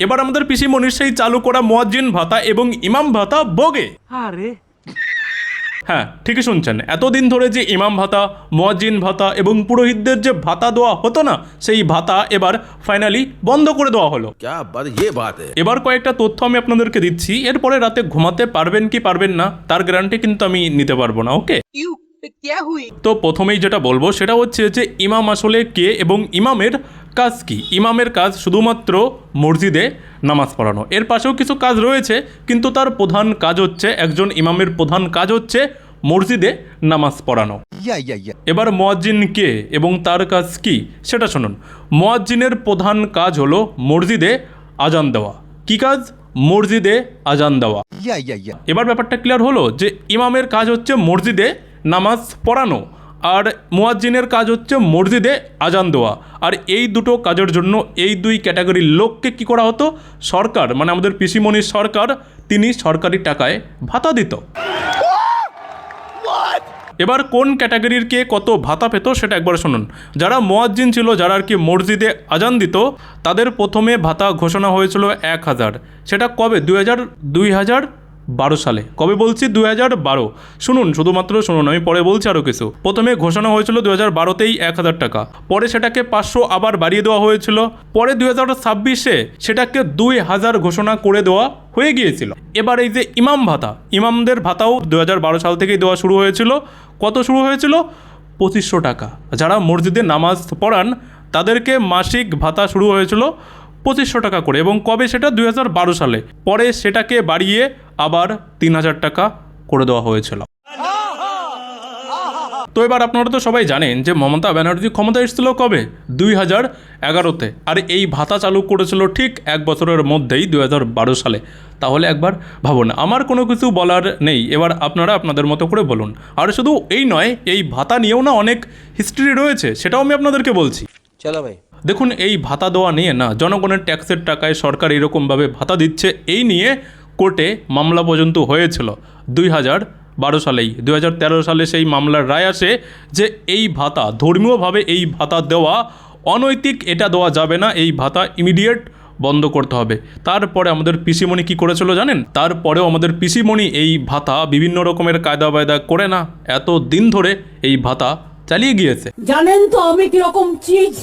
এবার আমাদের পিসিমণির সেই চালু করা মুয়াজ্জিন ভাতা এবং ইমাম ভাতা বগে। আরে হ্যাঁ, ঠিকই শুনছেন, এতদিন ধরে যে ইমাম ভাতা, মুয়াজ্জিন ভাতা এবং পুরোহিতদের যে ভাতা দেওয়া হতো না, সেই ভাতা এবার ফাইনালি বন্ধ করে দেওয়া হলো। क्या बात, ये बात है। এবার কয়েকটা তথ্য আমি আপনাদেরকে দিচ্ছি, এরপরে রাতে ঘুমাতে পারবেন কি পারবেন না তার গ্যারান্টি কিন্তু আমি নিতে পারবো না, ওকে? তো প্রথমেই যেটা বলবো সেটা হচ্ছে যে ইমাম আসলে কে এবং ইমামের কাজ কি। ইমামের কাজ শুধুমাত্র মসজিদে নামাজ পড়ানো, এর পাশেও কিছু কাজ রয়েছে, কিন্তু তার প্রধান কাজ হচ্ছে, একজন ইমামের প্রধান কাজ হচ্ছে মসজিদে নামাজ পড়ানো। এবার মুয়াজ্জিন কে এবং তার কাজ কি সেটা শুনুন। মুয়াজ্জিনের প্রধান কাজ হলো মসজিদে আজান দেওয়া। কি কাজ? মসজিদে আজান দেওয়া। এবার ব্যাপারটা ক্লিয়ার হলো যে ইমামের কাজ হচ্ছে মসজিদে নামাজ পড়ানো, আর মুয়াজ্জিনের কাজ হচ্ছে মসজিদে আজান দেওয়া। আর এই দুটো কাজের জন্য এই দুই ক্যাটাগরির লোককে কি করা হতো? সরকার, মানে আমাদের পিসিমণির সরকার, তিনি সরকারি টাকায় ভাতা দিত। এবার কোন ক্যাটাগরির কে কত ভাতা পেত সেটা একবার শুনুন। যারা মুয়াজ্জিন ছিল, যারা আর কি মসজিদে আজান দিত, তাদের প্রথমে ভাতা ঘোষণা হয়েছিল 1000। সেটা কবে? 2012 সালে। কবে বলছি? 2012। শুনুন, শুধুমাত্র শুনুন, আমি পরে বলছি আরও কিছু। প্রথমে ঘোষণা হয়েছিল 2012তেই 1000 টাকা, পরে সেটাকে 500 আবার বাড়িয়ে দেওয়া হয়েছিল, পরে 2026-এ সেটাকে 2000 ঘোষণা করে দেওয়া হয়ে গিয়েছিল। এবার এই যে ইমাম ভাতা, ইমামদের ভাতাও 2012 সাল থেকেই দেওয়া শুরু হয়েছিল। কত শুরু হয়েছিল? 2500 টাকা। যারা মসজিদে নামাজ পড়ান তাদেরকে মাসিক ভাতা শুরু হয়েছিল 2500 টাকা করে, এবং কবে? সেটা 2012 সালে। পরে সেটাকে বাড়িয়ে আবার 3000 টাকা করে দেওয়া হয়েছিল। তো এবার আপনারা তো সবাই জানেন যে মমতা ব্যানার্জি ক্ষমতা এসেছিল কবে? 2011-তে। আর এই ভাতা চালু করেছিল ঠিক 1 বছরের মধ্যেই, 2012 সালে। তাহলে একবার ভাবুন, আমার কোনো কিছু বলার নেই, এবার আপনারা আপনাদের মতো করে বলুন। আর শুধু এই নয়, এই ভাতা নিয়েও না অনেক হিস্ট্রি রয়েছে, সেটাও আমি আপনাদেরকে বলছি। चलो भाई। দেখুন, এই ভাতা দেওয়া নিয়ে না, জনগণের ট্যাক্সের টাকায় সরকার এরকমভাবে ভাতা দিচ্ছে, এই নিয়ে কোর্টে মামলা পর্যন্ত হয়েছিল 2012 সালেই। 2013 সালে সেই মামলার রায় আসে যে এই ভাতা, ধর্মীয়ভাবে এই ভাতা দেওয়া অনৈতিক, এটা দেওয়া যাবে না, এই ভাতা ইমিডিয়েট বন্ধ করতে হবে। তারপরে আমাদের পিসিমণি কি করেছিল জানেন? তারপরেও আমাদের পিসিমণি এই ভাতা বিভিন্ন রকমের কায়দা বায়দা করে না, এত দিন ধরে এই ভাতা চালিয়ে গিয়েছে। জানেন তো আমি কিরকম চিজ।